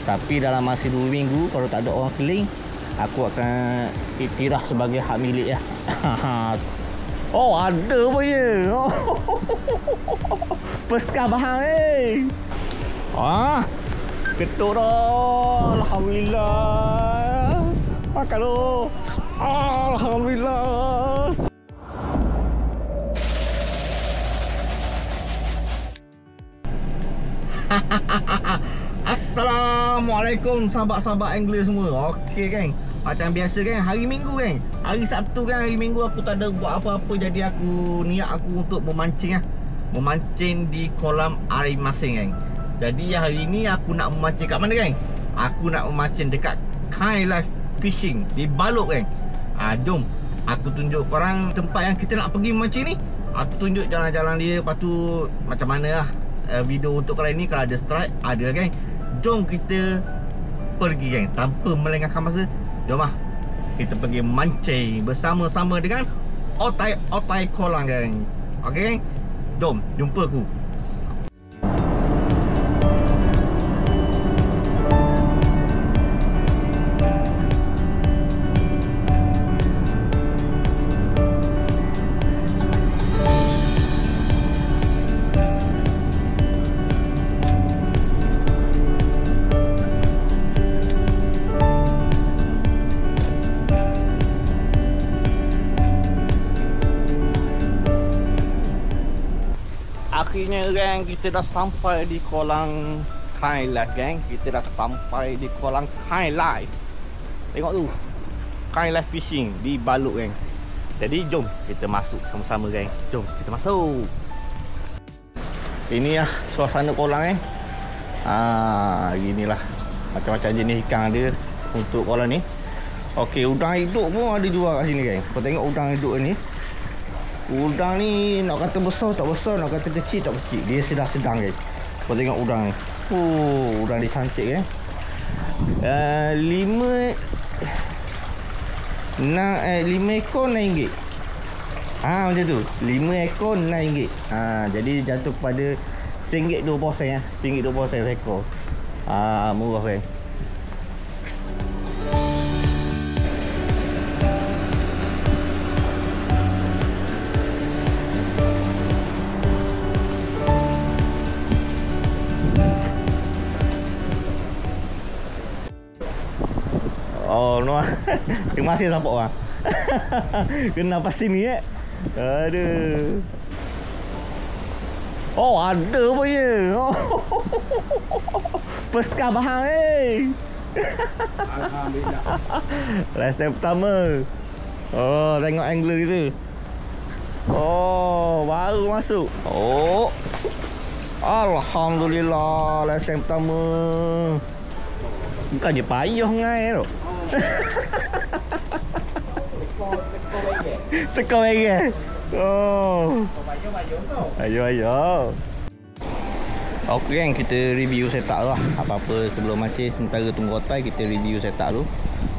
Tapi dalam masa 2 minggu kalau tak ada orang keling, aku akan iktiraf sebagai hak milik ya. Oh, ada punya. Oh. Peskar bahang ketuk dah. Alhamdulillah. Makan lu. Alhamdulillah. Assalamualaikum sahabat-sahabat angler semua. Okey geng, macam biasa geng, hari Minggu geng, hari Sabtu kan, hari Minggu aku tak ada buat apa-apa. Jadi aku niat aku untuk memancing lah. Memancing di kolam air masing geng. Jadi hari ni aku nak memancing kat mana geng? Aku nak memancing dekat Kind Life Fishing di Balok geng. Jom aku tunjuk korang tempat yang kita nak pergi memancing ni. Aku tunjuk jalan-jalan dia, lepas tu macam mana lah video untuk kali ni. Kalau ada strike, ada geng. Jom kita pergi geng, tanpa melengahkan masa. Jom lah kita pergi mancing bersama-sama dengan otai kolang geng. Okey geng, jom jumpa aku. Akhirnya geng, kita dah sampai di kolam Kind Life geng. Kita dah sampai di kolam Kind Life. Tengok tu, Kind Life Fishing di Balok geng. Jadi jom kita masuk sama-sama geng. Jom kita masuk. Ini lah suasana kolam geng. Ginilah macam-macam jenis ikan ada untuk kolam ni. Okey, udang hidup pun ada jual kat sini geng. Kau tengok udang hidup ni. Udang ni nak kata besar tak besar, nak kata kecil tak kecil. Dia sedang-sedang guys. Kau tengok udang ni. Udang dia cantik kan. 5 ekor RM9. Macam tu. 5 ekor RM9. Jadi jatuh kepada RM1.20 ya. RM1.20 seekor. Murah kan. Oh no. Terima kasih support orang. Kena pas sini Aduh. Oh, ada punya. Peskar bahang Alhamdulillah. Last time pertama. Oh, tengok angler gitu. Oh, baru masuk. Oh. Alhamdulillah, last time pertama. Bukan je payah ngai tu. Teko bagi. Oh. Ayo. Okey kan, kita review setup lah. Apa-apa sebelum mancing, sementara tunggu otai, kita review setup dulu.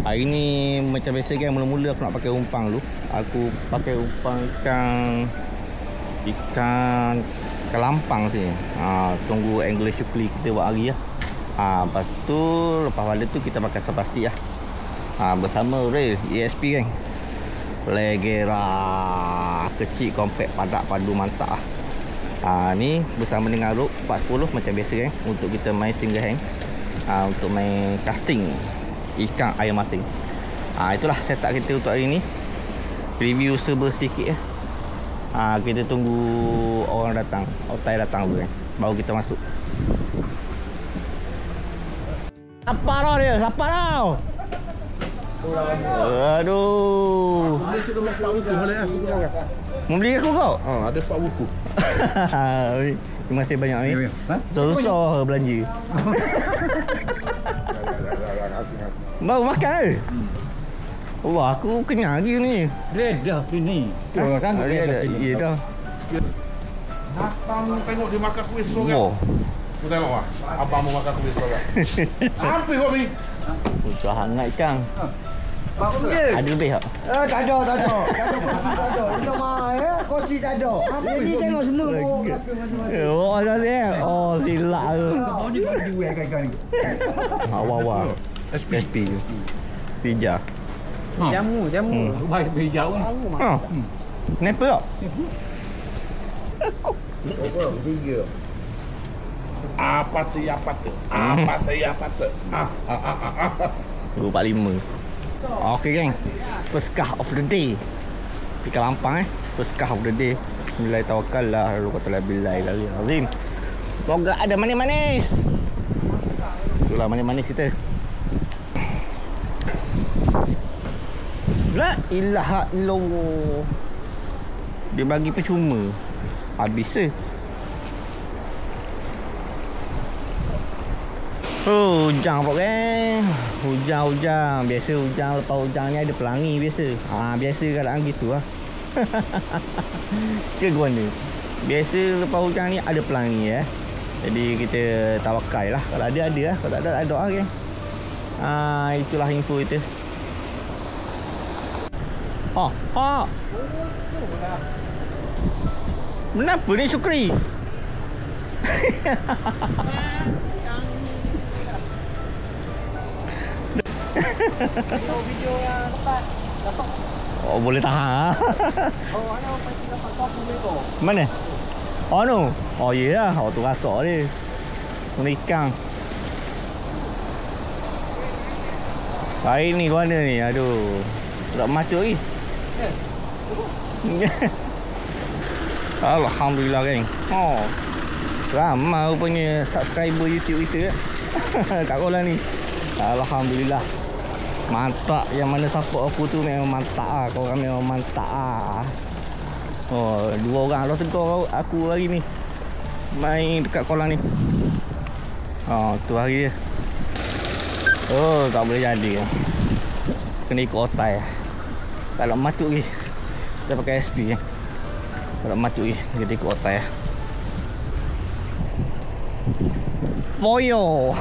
Hari ni macam biasa kan, mula-mula aku nak pakai umpan dulu. Aku pakai umpan ikan kelampang sini. Tunggu angler syukli kita buat hari lah. Lepas tu, lepas pada tu kita pakai seplastik lah. Bersama Rail ESP kan. Legera kecil, kompak, padat, padu, mantap lah. Ni bersama dengan rope 410 macam biasa kan. Untuk kita main single hang, untuk main casting ikan air masing. Itulah setup kita untuk hari ni. Review serba sedikit kita tunggu orang datang, otai datang dulu kan, baru kita masuk. Siapa tau dia? Siapa tau? Aduh. Mau beli aku kau? Ada 4 buku. Terima kasih banyak ni. Susah belanja. Baru makan ke? Allah, aku kenyang lagi ni. Redah ni. Orang ada. Ya dah. Abang tengok dia makan kuih sorang. Kau tengok ah. Abang mau makan kuih sorang. Sampai kau ni. Susah hangat ikan. Ada lebih tak? Tak ada. Tak ada. Ini mahal ya. Kursi tak ada. Jadi tengok semua masing-masing. Oh, saya. Oh, silap tu. Oh, ni kau jual kan. Awal-awal. SP je. Pija. Jamu. Baik hijau ni. Ha. Kenapa tak? Apa tu? 245. Okey geng. First car of the day. Pika lampang First car of the day. Bismillah tawakal lah. Lalu kata billahi azim. Semoga ada manis-manis. Itulah manis-manis kita. La ilaha illallah. Dia bagi percuma. Habis je. Hujan apa kan? Hujan. Biasa hujan, lepas hujan ni ada pelangi biasa. Biasa keadaan gitu lah. Ke mana? Biasa lepas hujan ni ada pelangi Jadi kita tawakal lah. Kalau ada lah. Kalau tak ada doa kan. Itulah info kita. Kenapa ni Syukri? Video yang lepas. Oh, boleh tahan. Ana pasti dapat kopi tu. Mana? Oh no. Oh ya, tu rasak dia. Kena ikan. Hari ni kau mana ni? Aduh. Tak masuk lagi. Alhamdulillah geng. Ramai rupanya subscriber YouTube kita kat kolam ni. Alhamdulillah. Mantap. Yang mana support aku tu memang mantap lah. Korang memang mantap lah. 2 orang dah tegur aku hari ni main dekat kolam ni. Tu hari dia. Tak boleh jadi. Kena ikut otai. Tak nak matuk lagi. Kita pakai SP tak nak matuk lagi. Kita ikut otai. Boyo.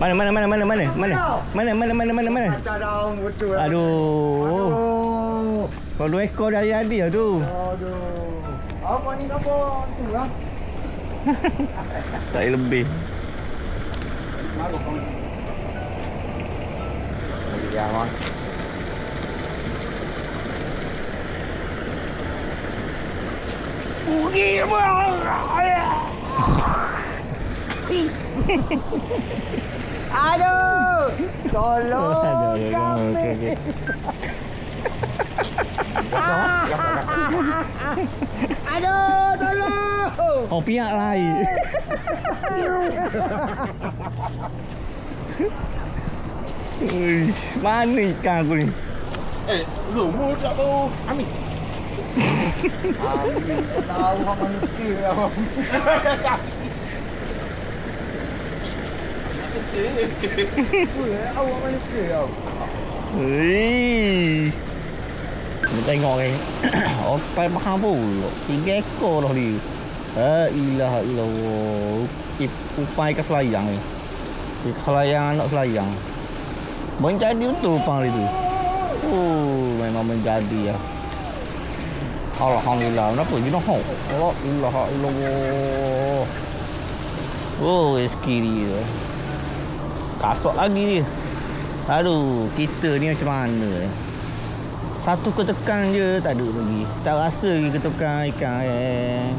Mana? Daun betul. Aduh. Kau 2 ekor dah jadi lah tu. Apa ni apa tu lah? Tak lebih. Ya, man. Aduh. Tolong kami. Aduh, tolong. Pihak lain. Mana ikan aku ni? Lumur tak tahu. Amin. Tahu orang manusia lah. Awak manusia tau. Kita tengok ni. Otai mahal pula. 3 ekor dah dia. La ilaha illallah. Upai ikan selayang ni. Ikan selayang, anak selayang. Menjadi betul upang dia tu. Memang menjadi lah. Alhamdulillah. Kenapa? Jinoh. La ilaha illallah. Rezeki dia. Kasut lagi dia. Aduh, kita ni macam mana? Satu ketekan je tak ada lagi. Tak rasa lagi ketekan ikan.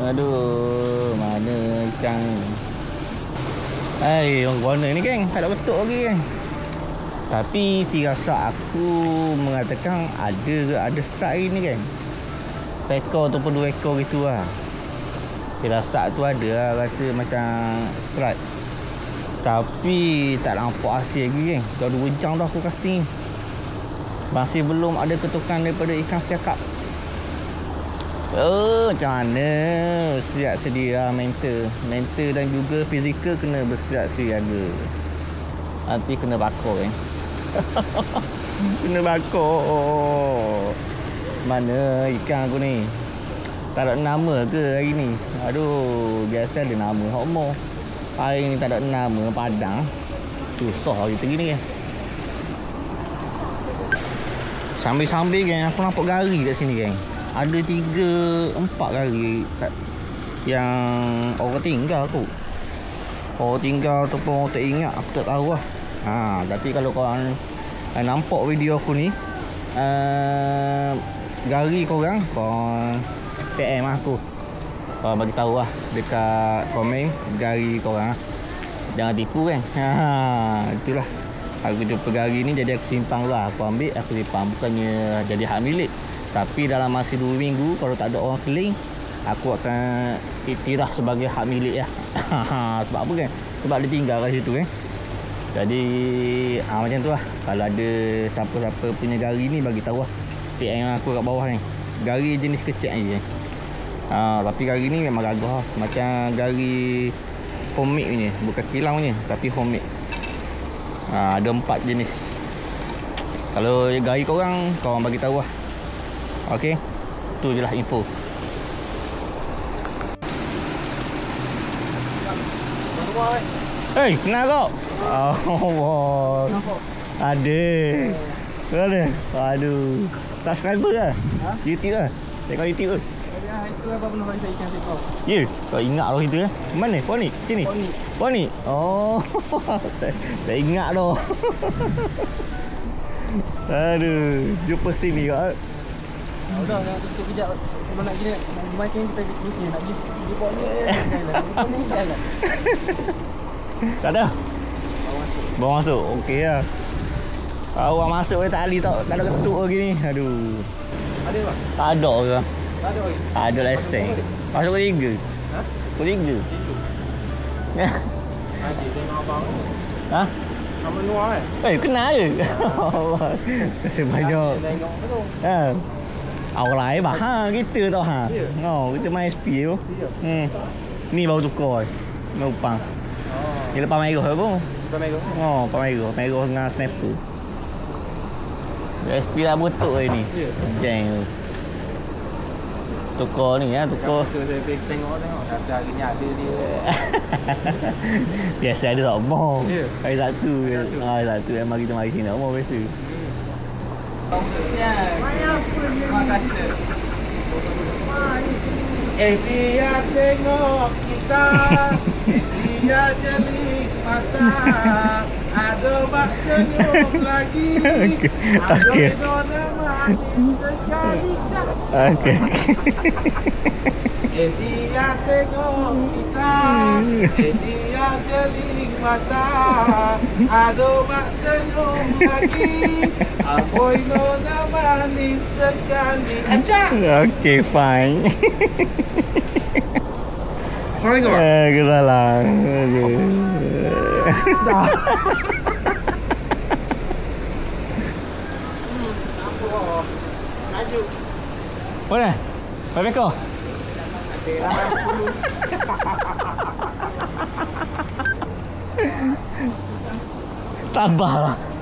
Aduh, mana ikan ni? Orang warna ni geng, tak ada betul lagi geng. Tapi firasat aku mengatakan ada strike ni geng. Seekor ataupun 2 ekor gitu lah. Firasat tu ada lah, rasa macam strike. Tapi tak nampak hasil lagi geng. Dah 2 jam dah aku casting. Masih belum ada ketukan daripada ikan siakap. Macam mana? Siap sedia mental dan juga fizikal kena bersiap siaga. Nanti kena bakar kan. Kena bakar. Mana ikan aku ni? Tak ada nama ke hari ni? Aduh, biasa ada nama Homo. Hari ni tak ada nama, padang. Susah kita gini kan. Sambil-sambil kan aku nampak gari kat sini kan. Ada 3-4 gari yang orang tinggal tu. Orang tinggal ataupun orang tak ingat aku tak tahu lah. Tapi kalau korang nampak video aku ni, gari korang PM aku. Korang bagi tahu lah dekat komen gari korang. Jangan tipu kan. Itulah. Aku jumpa gari ni jadi aku simpan lah. Aku ambil, aku simpan. Bukannya jadi hak milik. Tapi dalam masa 2 minggu kalau tak ada orang keling, aku akan iktiraf sebagai hak milik ya. Sebab apa kan? Sebab dia tinggal kat situ kan. Jadi macam tu lah. Kalau ada siapa-siapa punya gari ni, bagi tahu lah. PM aku kat bawah ni. Gari jenis kecil je. Tapi gari ni memang gagah. Macam gari homemade punya. Bukan kilang punya, tapi homemade. Ada 4 jenis. Kalau gari korang bagi tahu lah. Okey. Tu je lah info. Hei, kenal kau? Oh, ada. Aduh. Subscriber lah? YouTube lah? Tengok YouTube ke? Itu apa pernah saya ikan tekok. Ya? Kau ingat lah itu kan? Mana? Poni? Sini? Poni? Oh. Tak ingat dah. Aduh. Jumpa sini kau. Udah, nak tutup kejap. Kalau nak kira, macam kita mikir nak pergi poni. Tak ada? Bawa masuk? Okey lah. Awak masuk boleh tak ada ketuk lagi ni. Aduh. Ada tak? Tak ada ke? Tak ada lagi. Tak ada lesen. Masuk ke 3? Pukul 3? Haji tengok abang. Nama Noah kan? Kenal ke? Terima banyak. Tengok betul. Awak lain bah. Kita tau ha. Kita main SP tu. Ni baru tukar. Numpang. Ni lepas merah apa? Lepas merah. Merah dengan sniper. SP dah butuh ni. Jeng tu. Tukar ni ya, tukar. Saya pergi tengok dah hari ni ada dia. Biasa ada tak mau. Hari Sabtu. Hari Sabtu memang kita mari sini tak mau biasa. Dia tengok kita, dia jeli mata, ada bak senyum lagi, ada nona manis sekali. Okey. Dia tengok kita, dia jeli mata, ada bak senyum lagi, aboy nona manis sekali. Acak. Okey, fine. Sorry kau. Kesalahan. Okey. Dah. Laju. Mana? Berapa ekor?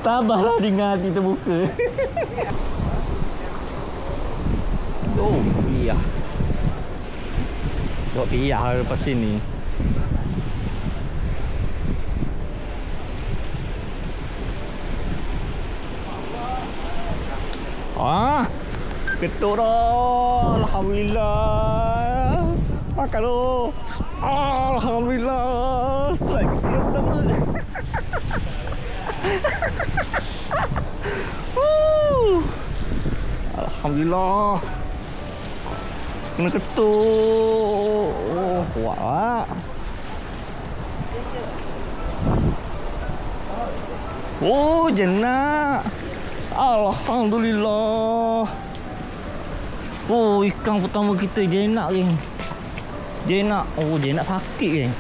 Tabahlah dengan hati terbuka. Oh, iya. Dok piyah lepas sini. Ketuk dah. Alhamdulillah. Makan tu. Alhamdulillah. Strike pertama. Alhamdulillah. Kena ketuk. Oh, kuat lah. Oh, jenak. Alhamdulillah. Oh, ikan pertama kita jenak geng. Jenak. Oh, jenak sakit geng.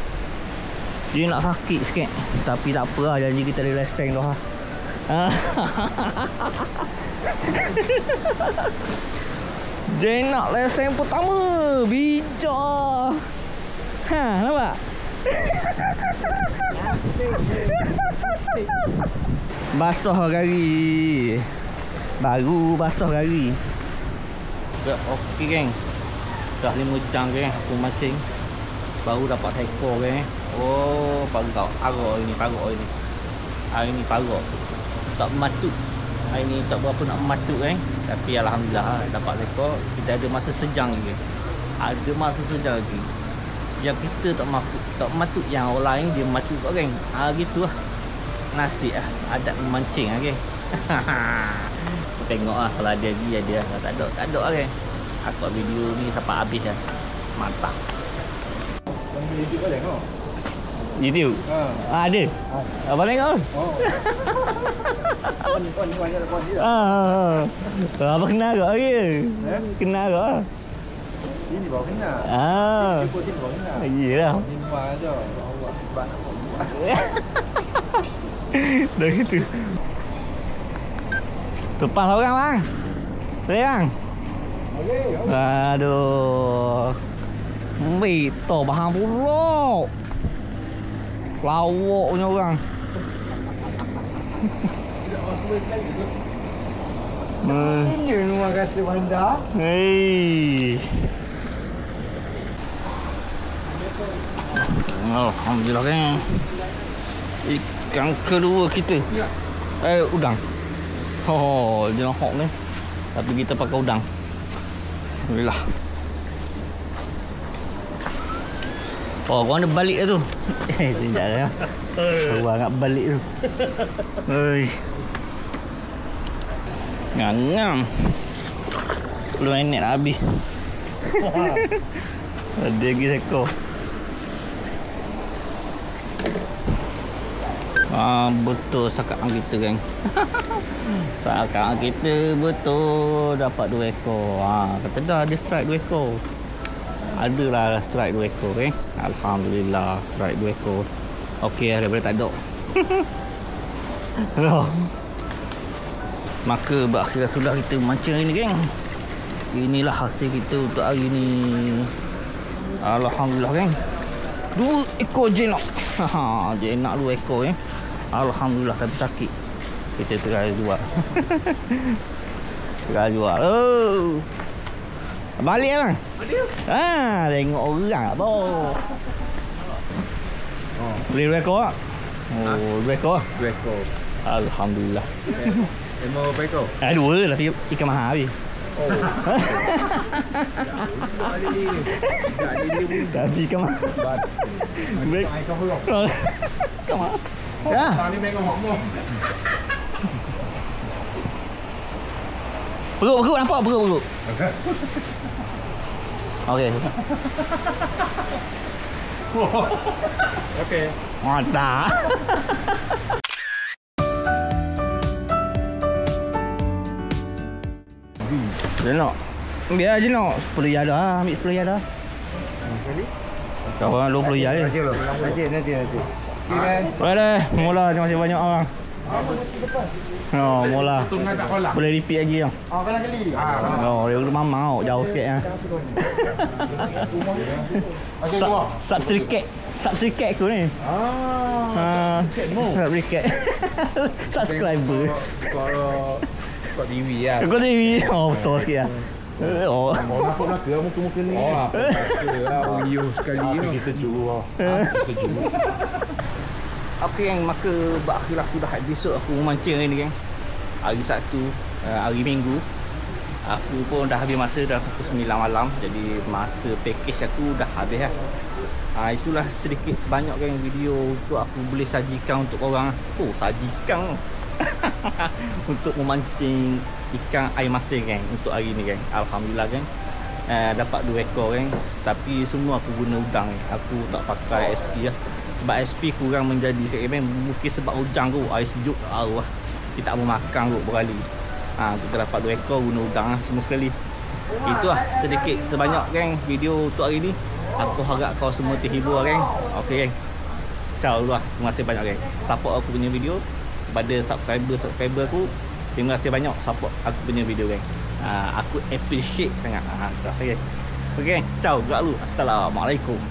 Jenak sakit sikit. Tapi tak apa lah, janji kita ada lesen dah. Jenak lesen pertama. Bijak. Nampak? Basah gari. Baru basah gari. Okey geng. Dah 5 jam geng aku mancing. Baru dapat ekor geng. Oh, baru tahu arok ini, parok ini. Hari ni parah. Tak bermatut. Hari ni tak berapa nak bermatut kan. Tapi alhamdulillah dapat rekod. Kita ada masa sejam lagi. Ada masa sejam lagi. Yang kita tak matut, yang orang lain dia matut kat geng. Gitulah. Nasib lah. Adat memancing lah geng. Tengok lah kalau ada lagi ada lah. Tak ada lah geng. Aku buat video ni sampai habis lah. Mantap. YouTube boleh kau? YouTube? Ada? Abang tengok kan? Kau ni banyak kau dia. Abang kenal kau ke? Kenal kau? Ini baru kenal. Ini baru kenal. Iyalah. Ini buat aja. Awak sebab nak buat. Dah gitu. Lepas orang bang. Boleh bang? Aduh. Beto bahang pulak. Lawak punya orang. Ini rumah kata bandar. Hei. Alhamdulillah kan. Ikan kedua kita. Udang. Jangan hok ni. Tapi kita pakai udang. Alhamdulillah. Korang ada balik dah tu. Sekejap dah. Korang nak balik tu. Hei. Ngam-ngam. 10 minit dah habis. Ada lagi seekor. Betul sakaan kita kan. Sakaan kita betul dapat 2 ekor. Kata dah ada strike 2 ekor. Adalah strike 2 ekor kan. Alhamdulillah strike 2 ekor. Okey daripada tak ada. Maka berakhirlah sudah kita mancing hari ni geng. Inilah hasil kita untuk hari ni. Alhamdulillah geng. 2 ekor jenak. Jenak 2 ekor eh. Alhamdulillah tapi sakit. Kita try jual. Try jual. Balik bang. Tengok orang apa. Beli 2 ekor tak? 2 ekor. 2 ekor. Alhamdulillah. Mau berapa ekor? 2 tapi ikan mahal habis. Tapi ikan mahal. Ikan pulak. Ikan mahal. Ya. Ni memang hokmo. Perut nampak perut. Okey. Okey. Mantap. Jenak. Biar jenak. 10 yard dah. Ambil 10 yard dah. Kali? Kawan 20 yard je. Nanti. Boleh dah. Mula terima kasih banyak abang. Mula. Boleh repeat lagi yang. Kalah kali. Dia dulu mama jauh sikit ah. Subscribe aku ni. Subscribe. Subscriber. Kau TV lah. Kau TV. Besar sikit lah. Mau nampak belaka muka-muka ni. Rio sekali. Kita juru. Okey gang, maka berakhirlah sudah episod aku memancing hari ni gang. Hari Sabtu, hari Minggu. Aku pun dah habis masa dah pukul 9 malam. Jadi masa package aku dah habis lah. Itulah sedikit sebanyak gang video untuk aku boleh sajikan untuk korang. Sajikan untuk memancing ikan air masin gang untuk hari ni gang. Alhamdulillah gang. Dapat 2 ekor gang. Tapi semua aku guna udang gang. Aku tak pakai SP lah. Sebab SP kurang menjadi sikit gang. Mungkin sebab hujan tu, air sejuk Allah. Kita tak mau makan tu berkali. Kita dapat 2 ekor guna udang lah semua sekali. Itulah sedikit sebanyak gang video untuk hari ni. Aku harap kau semua terhibur gang. Okey gang. InsyaAllah. Terima kasih banyak gang. Support aku punya video. Kepada subscriber aku, terima kasih banyak support aku punya video gang. Aku appreciate sangat. Okay. Ciao, gerak dulu. Assalamualaikum.